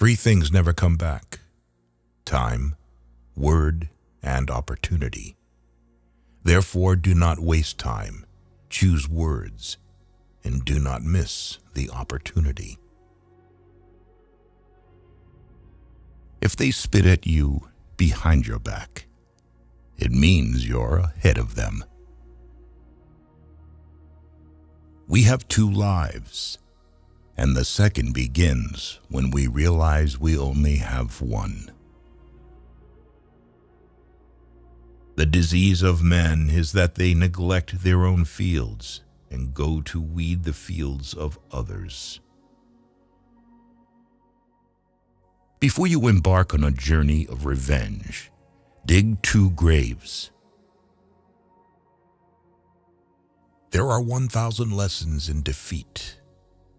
Three things never come back: time, word, and opportunity. Therefore, do not waste time, choose words, and do not miss the opportunity. If they spit at you behind your back, it means you're ahead of them. We have two lives, and the second begins when we realize we only have one. The disease of men is that they neglect their own fields and go to weed the fields of others. Before you embark on a journey of revenge, dig 2 graves. There are 1,000 lessons in defeat,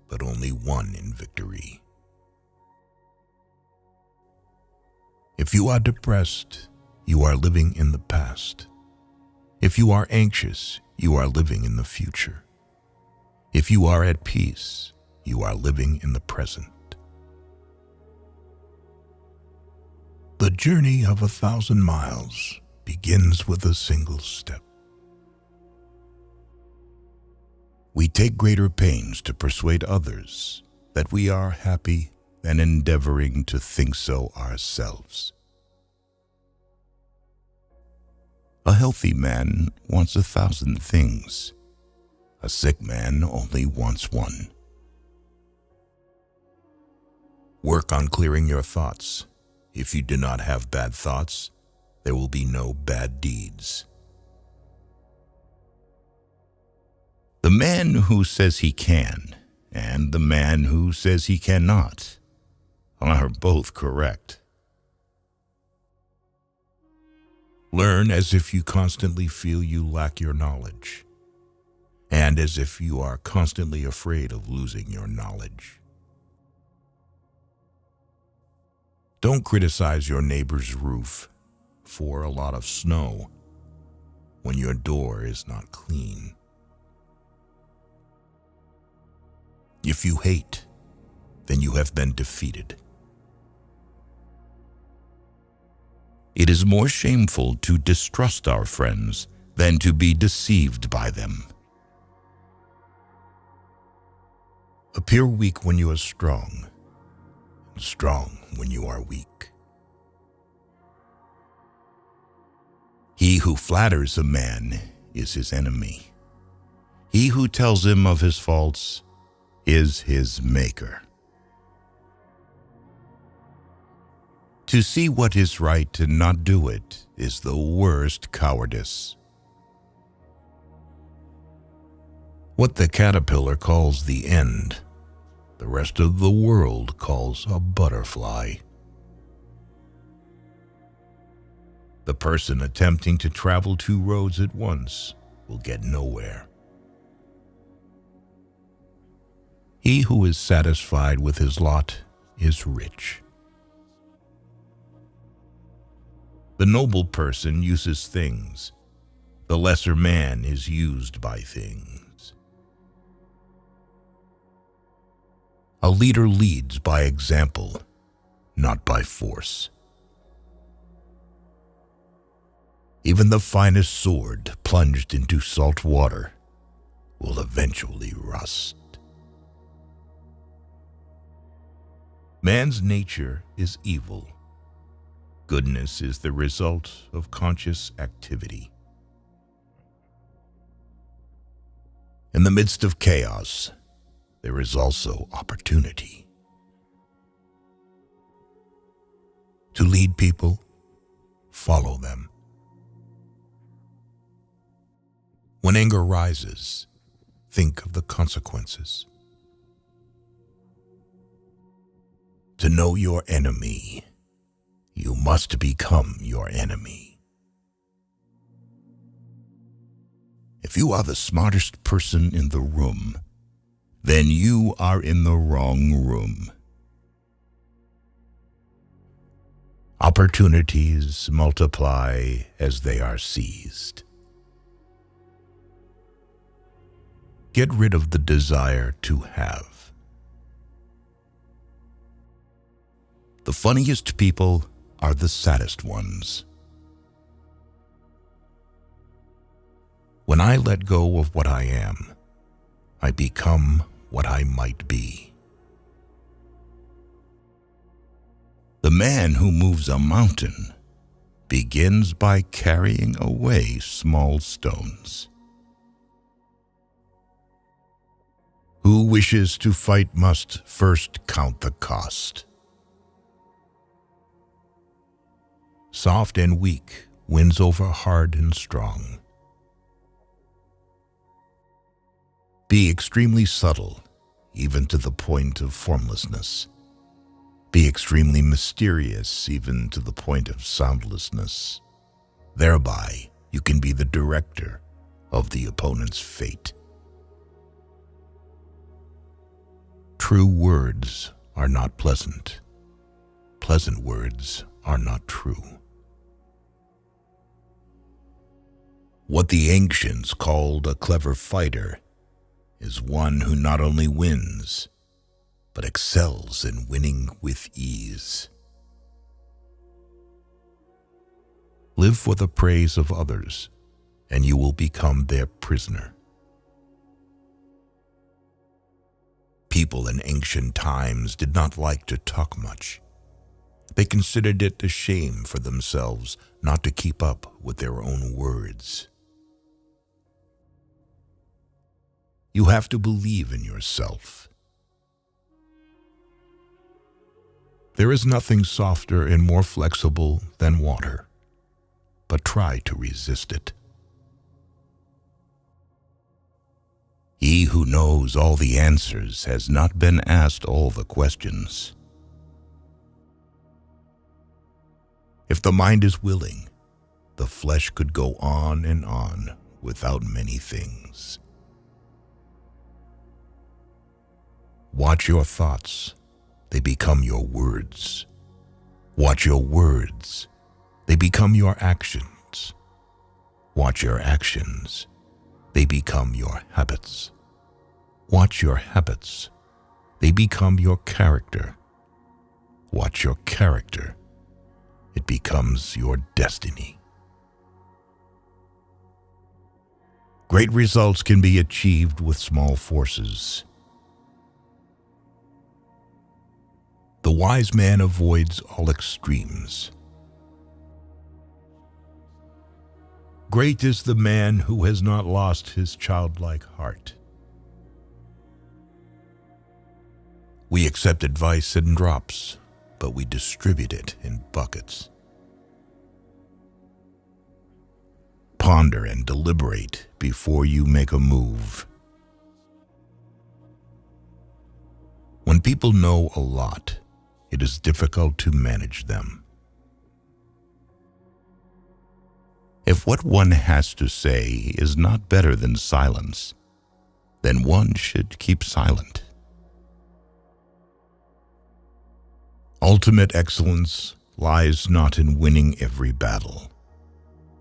but only one in victory. If you are depressed, you are living in the past. If you are anxious, you are living in the future. If you are at peace, you are living in the present. The journey of 1,000 miles begins with a single step. We take greater pains to persuade others that we are happy than endeavoring to think so ourselves. A healthy man wants 1,000 things. A sick man only wants one. Work on clearing your thoughts. If you do not have bad thoughts, there will be no bad deeds. The man who says he can and the man who says he cannot are both correct. Learn as if you constantly feel you lack your knowledge, and as if you are constantly afraid of losing your knowledge. Don't criticize your neighbor's roof for a lot of snow when your door is not clean. If you hate, then you have been defeated. It is more shameful to distrust our friends than to be deceived by them. Appear weak when you are strong, and strong when you are weak. He who flatters a man is his enemy. He who tells him of his faults is his maker. To see what is right and not do it is the worst cowardice. What the caterpillar calls the end, the rest of the world calls a butterfly. The person attempting to travel 2 roads at once will get nowhere. He who is satisfied with his lot is rich. The noble person uses things. The lesser man is used by things. A leader leads by example, not by force. Even the finest sword plunged into salt water will eventually rust. Man's nature is evil. Goodness is the result of conscious activity. In the midst of chaos, there is also opportunity. To lead people, follow them. When anger rises, think of the consequences. To know your enemy, you must become your enemy. If you are the smartest person in the room, then you are in the wrong room. Opportunities multiply as they are seized. Get rid of the desire to have. The funniest people are the saddest ones. When I let go of what I am, I become what I might be. The man who moves a mountain begins by carrying away small stones. Who wishes to fight must first count the cost. Soft and weak wins over hard and strong. Be extremely subtle, even to the point of formlessness. Be extremely mysterious, even to the point of soundlessness. Thereby, you can be the director of the opponent's fate. True words are not pleasant. Pleasant words are not true. What the ancients called a clever fighter is one who not only wins, but excels in winning with ease. Live for the praise of others, and you will become their prisoner. People in ancient times did not like to talk much. They considered it a shame for themselves not to keep up with their own words. You have to believe in yourself. There is nothing softer and more flexible than water, but try to resist it. He who knows all the answers has not been asked all the questions. If the mind is willing, the flesh could go on and on without many things. Watch your thoughts, they become your words. Watch your words, they become your actions. Watch your actions, they become your habits. Watch your habits, they become your character. Watch your character, it becomes your destiny. Great results can be achieved with small forces. The wise man avoids all extremes. Great is the man who has not lost his childlike heart. We accept advice in drops, but we distribute it in buckets. Ponder and deliberate before you make a move. When people know a lot, it is difficult to manage them. If what one has to say is not better than silence, then one should keep silent. Ultimate excellence lies not in winning every battle,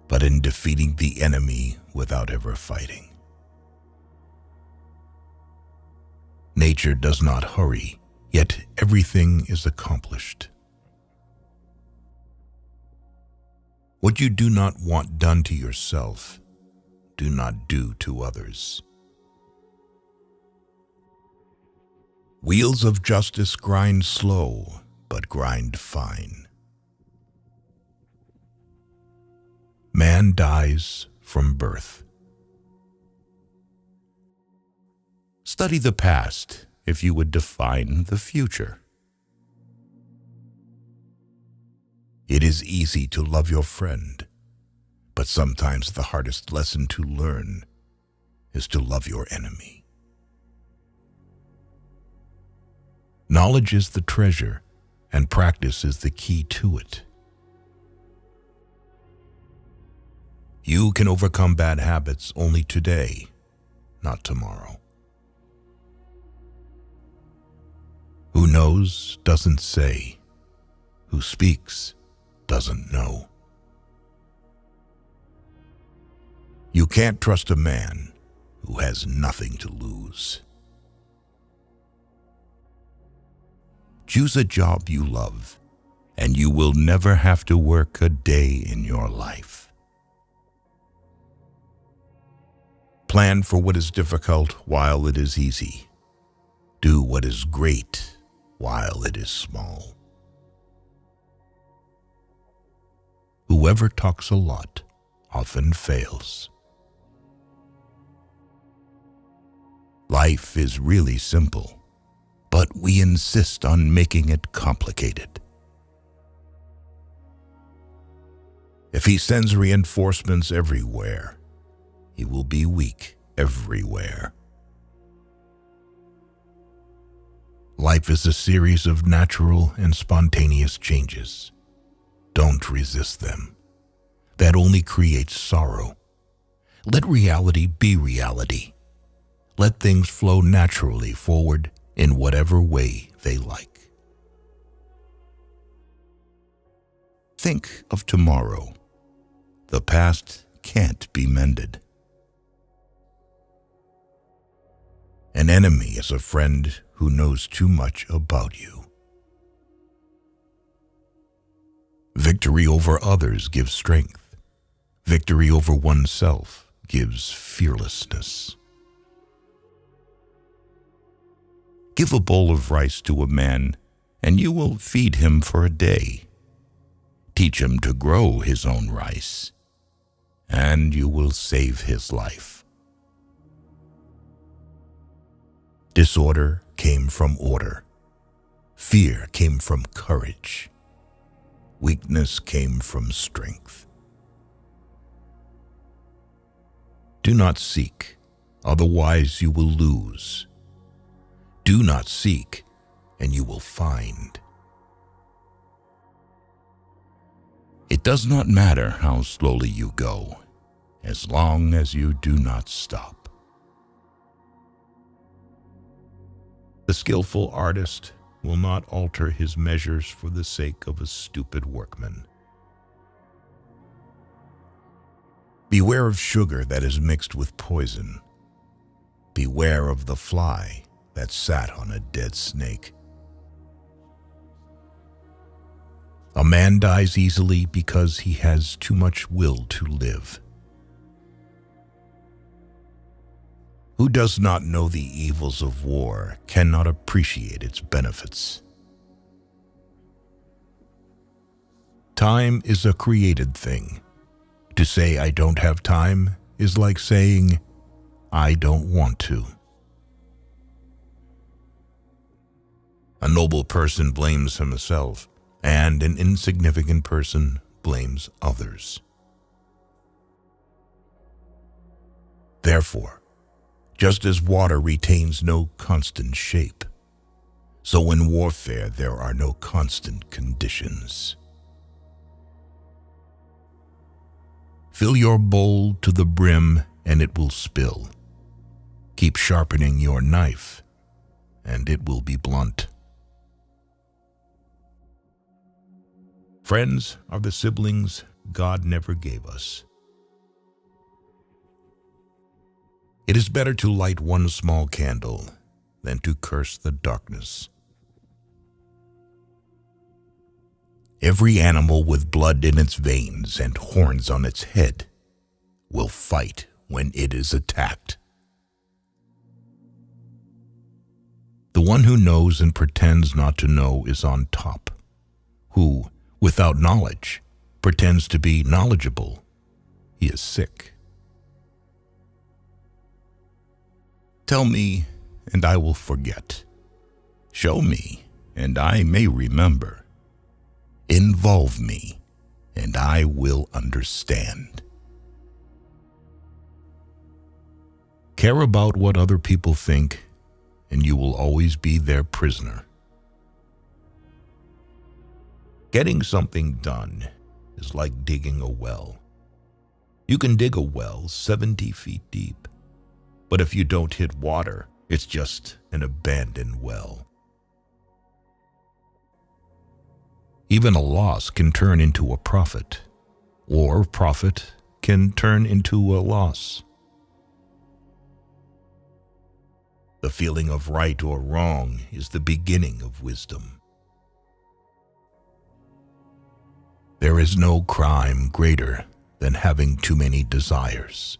but in defeating the enemy without ever fighting. Nature does not hurry, yet everything is accomplished. What you do not want done to yourself, do not do to others. Wheels of justice grind slow, but grind fine. Man dies from birth. Study the past if you would define the future. It is easy to love your friend, but sometimes the hardest lesson to learn is to love your enemy. Knowledge is the treasure, and practice is the key to it. You can overcome bad habits only today, not tomorrow. Who knows doesn't say. Who speaks doesn't know. You can't trust a man who has nothing to lose. Choose a job you love and you will never have to work a day in your life. Plan for what is difficult while it is easy. Do what is great while it is small. Whoever talks a lot often fails. Life is really simple, but we insist on making it complicated. If he sends reinforcements everywhere, he will be weak everywhere. Life is a series of natural and spontaneous changes. Don't resist them. That only creates sorrow. Let reality be reality. Let things flow naturally forward in whatever way they like. Think of tomorrow. The past can't be mended. An enemy is a friend who knows too much about you. Victory over others gives strength. Victory over oneself gives fearlessness. Give a bowl of rice to a man, and you will feed him for a day. Teach him to grow his own rice, and you will save his life. Disorder came from order. Fear came from courage. Weakness came from strength. Do not seek, otherwise you will lose. Do not seek, and you will find. It does not matter how slowly you go, as long as you do not stop. The skillful artist will not alter his measures for the sake of a stupid workman. Beware of sugar that is mixed with poison. Beware of the fly that sat on a dead snake. A man dies easily because he has too much will to live. Who does not know the evils of war cannot appreciate its benefits. Time is a created thing. To say I don't have time is like saying I don't want to. A noble person blames himself, and an insignificant person blames others. Therefore, just as water retains no constant shape, so in warfare there are no constant conditions. Fill your bowl to the brim and it will spill. Keep sharpening your knife and it will be blunt. Friends are the siblings God never gave us. It is better to light one small candle than to curse the darkness. Every animal with blood in its veins and horns on its head will fight when it is attacked. The one who knows and pretends not to know is on top, who, without knowledge, pretends to be knowledgeable. He is sick. Tell me, and I will forget. Show me, and I may remember. Involve me, and I will understand. Care about what other people think, and you will always be their prisoner. Getting something done is like digging a well. You can dig a well 70 feet deep, but if you don't hit water, it's just an abandoned well. Even a loss can turn into a profit, or profit can turn into a loss. The feeling of right or wrong is the beginning of wisdom. There is no crime greater than having too many desires.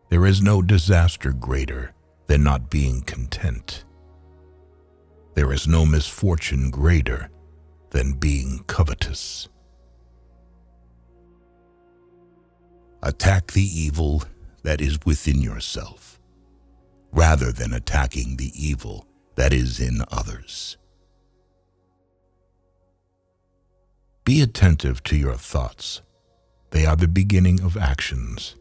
There is no disaster greater than not being content. There is no misfortune greater than being covetous. Attack the evil that is within yourself, rather than attacking the evil that is in others. Be attentive to your thoughts. They are the beginning of actions.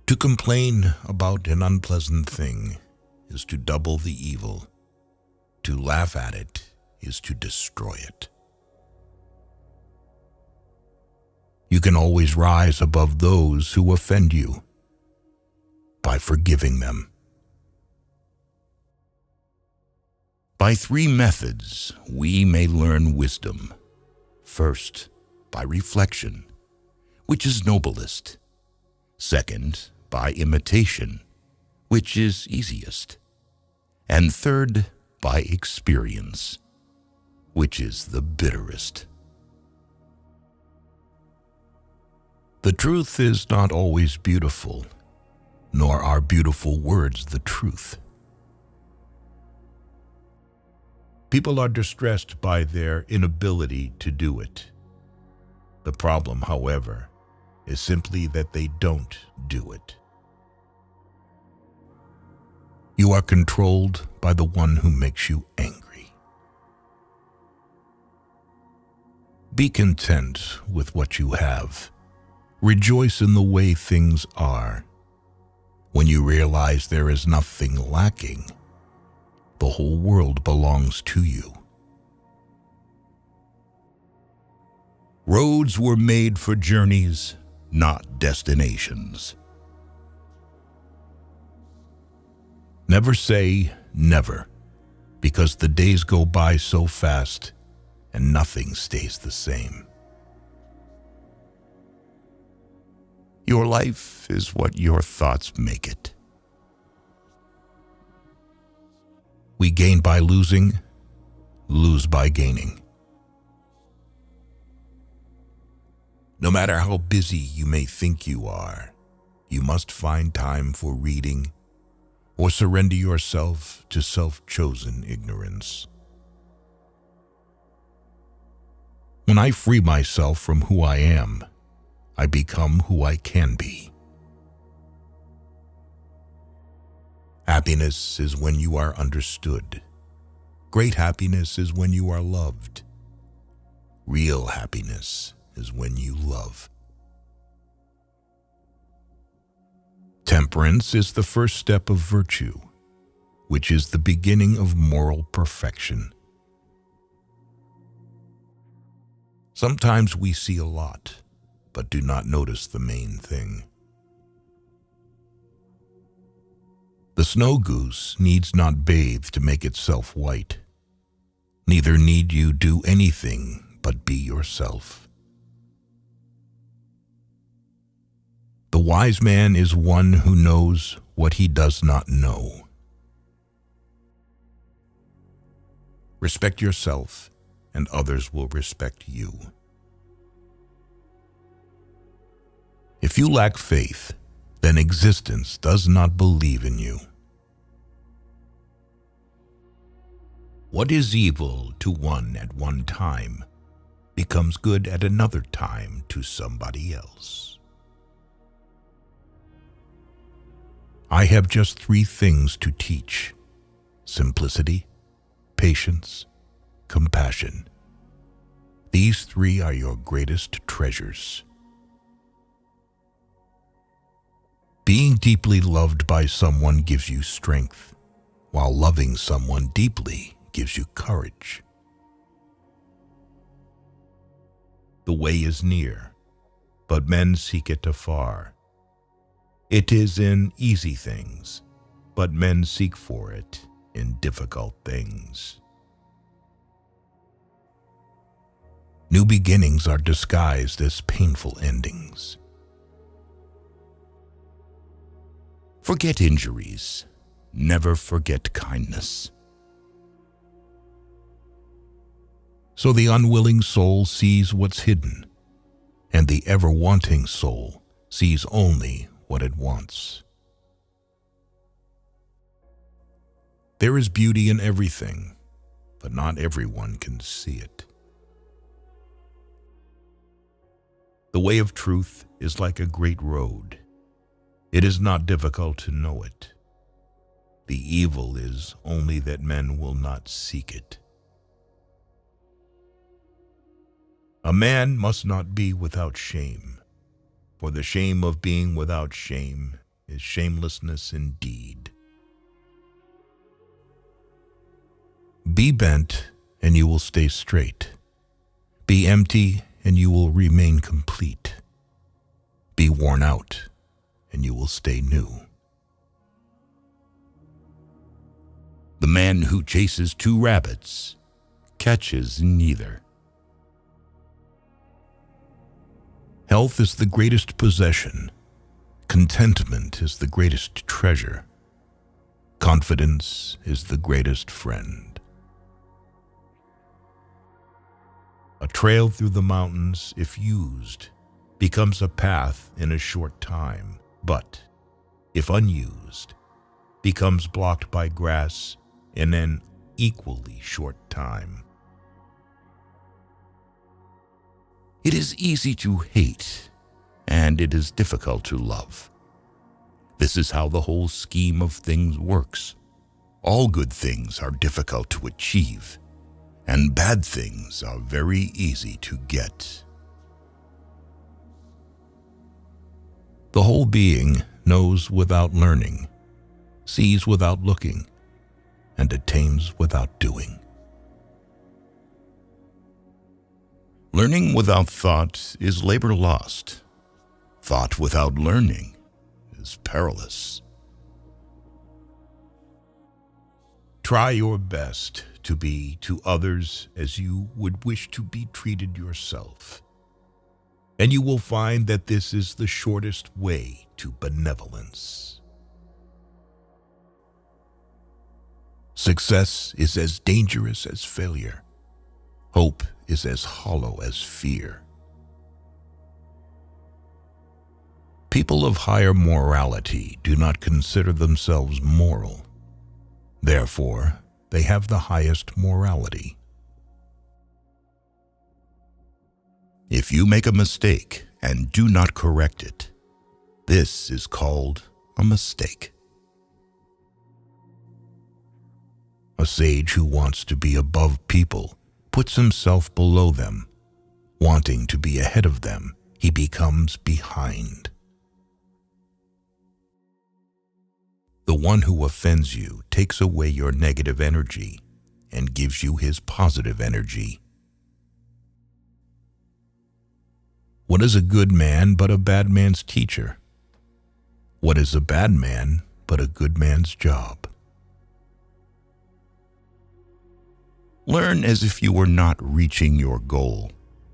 To complain about an unpleasant thing is to double the evil. To laugh at it is to destroy it. You can always rise above those who offend you by forgiving them. By 3 methods, we may learn wisdom. First, by reflection, which is noblest. Second, by imitation, which is easiest. And third, by experience, which is the bitterest. The truth is not always beautiful, nor are beautiful words the truth. People are distressed by their inability to do it. The problem, however, is simply that they don't do it. You are controlled by the one who makes you angry. Be content with what you have. Rejoice in the way things are. When you realize there is nothing lacking, the whole world belongs to you. Roads were made for journeys, not destinations. Never say never, because the days go by so fast and nothing stays the same. Your life is what your thoughts make it. We gain by losing, lose by gaining. No matter how busy you may think you are, you must find time for reading or surrender yourself to self-chosen ignorance. When I free myself from who I am, I become who I can be. Happiness is when you are understood. Great happiness is when you are loved. Real happiness is when you love. Temperance is the first step of virtue, which is the beginning of moral perfection. Sometimes we see a lot, but do not notice the main thing. The snow goose needs not bathe to make itself white. Neither need you do anything but be yourself. The wise man is one who knows what he does not know. Respect yourself, and others will respect you. If you lack faith, then existence does not believe in you. What is evil to one at one time becomes good at another time to somebody else. I have just 3 things to teach: simplicity, patience, compassion. These 3 are your greatest treasures. Being deeply loved by someone gives you strength, while loving someone deeply gives you courage. The way is near, but men seek it afar. It is in easy things, but men seek for it in difficult things. New beginnings are disguised as painful endings. Forget injuries. Never forget kindness. So the unwilling soul sees what's hidden, and the ever-wanting soul sees only what it wants. There is beauty in everything, but not everyone can see it. The way of truth is like a great road. It is not difficult to know it. The evil is only that men will not seek it. A man must not be without shame, for the shame of being without shame is shamelessness indeed. Be bent, and you will stay straight. Be empty, and you will remain complete. Be worn out, and you will stay new. The man who chases two rabbits catches neither. Health is the greatest possession. Contentment is the greatest treasure. Confidence is the greatest friend. A trail through the mountains, if used, becomes a path in a short time, but, if unused, becomes blocked by grass in an equally short time. It is easy to hate, and it is difficult to love. This is how the whole scheme of things works. All good things are difficult to achieve, and bad things are very easy to get. The whole being knows without learning, sees without looking, and attains without doing. Learning without thought is labor lost. Thought without learning is perilous. Try your best to be to others as you would wish to be treated yourself, and you will find that this is the shortest way to benevolence. Success is as dangerous as failure. Hope is as hollow as fear. People of higher morality do not consider themselves moral. Therefore, they have the highest morality. If you make a mistake and do not correct it, this is called a mistake. A sage who wants to be above people puts himself below them. Wanting to be ahead of them, he becomes behind. The one who offends you takes away your negative energy and gives you his positive energy. What is a good man but a bad man's teacher? What is a bad man but a good man's job? Learn as if you were not reaching your goal,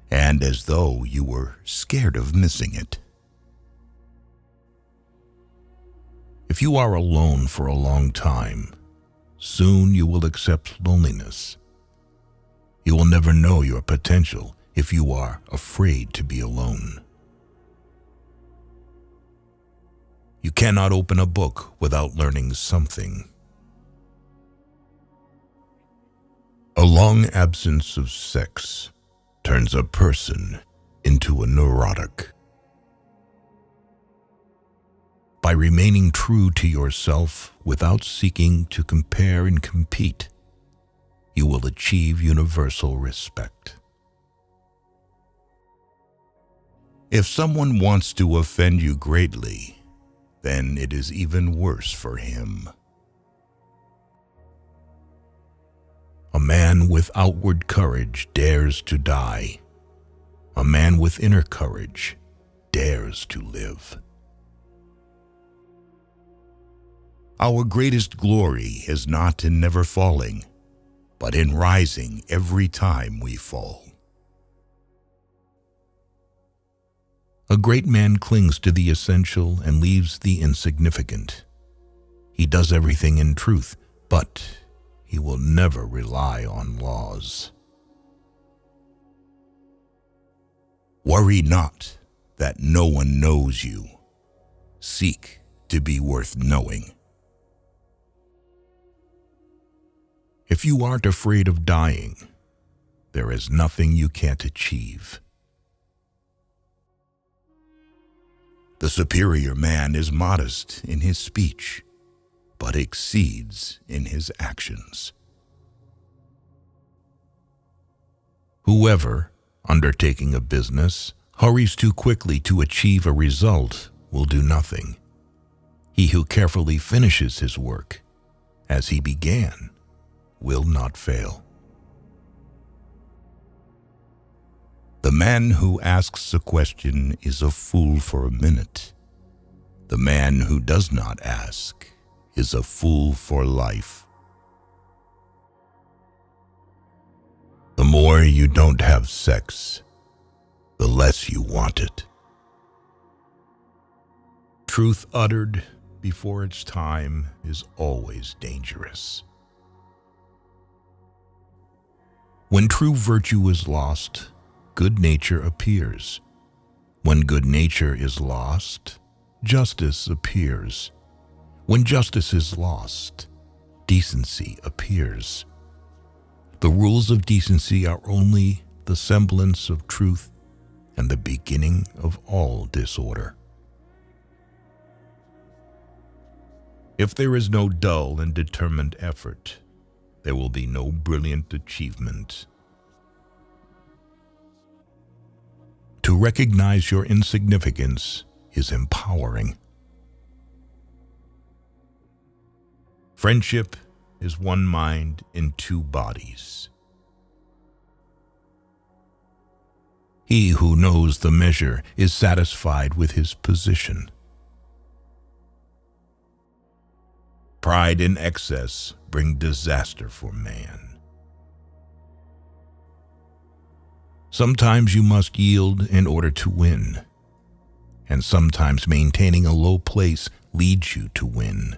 and as though you were scared of missing it. If you are alone for a long time, soon you will accept loneliness. You will never know your potential if you are afraid to be alone. You cannot open a book without learning something. A long absence of sex turns a person into a neurotic. By remaining true to yourself without seeking to compare and compete, you will achieve universal respect. If someone wants to offend you greatly, then it is even worse for him. A man with outward courage dares to die. A man with inner courage dares to live. Our greatest glory is not in never falling, but in rising every time we fall. A great man clings to the essential and leaves the insignificant. He does everything in truth, but he will never rely on laws. Worry not that no one knows you. Seek to be worth knowing. If you aren't afraid of dying, there is nothing you can't achieve. The superior man is modest in his speech, but exceeds in his actions. Whoever, undertaking a business, hurries too quickly to achieve a result will do nothing. He who carefully finishes his work, as he began, will not fail. The man who asks a question is a fool for a minute. The man who does not ask is a fool for life. The more you don't have sex, the less you want it. Truth uttered before its time is always dangerous. When true virtue is lost, good nature appears. When good nature is lost, justice appears. When justice is lost, decency appears. The rules of decency are only the semblance of truth and the beginning of all disorder. If there is no dull and determined effort, there will be no brilliant achievement. To recognize your insignificance is empowering. Friendship is one mind in two bodies. He who knows the measure is satisfied with his position. Pride and excess bring disaster for man. Sometimes you must yield in order to win, and sometimes maintaining a low place leads you to win.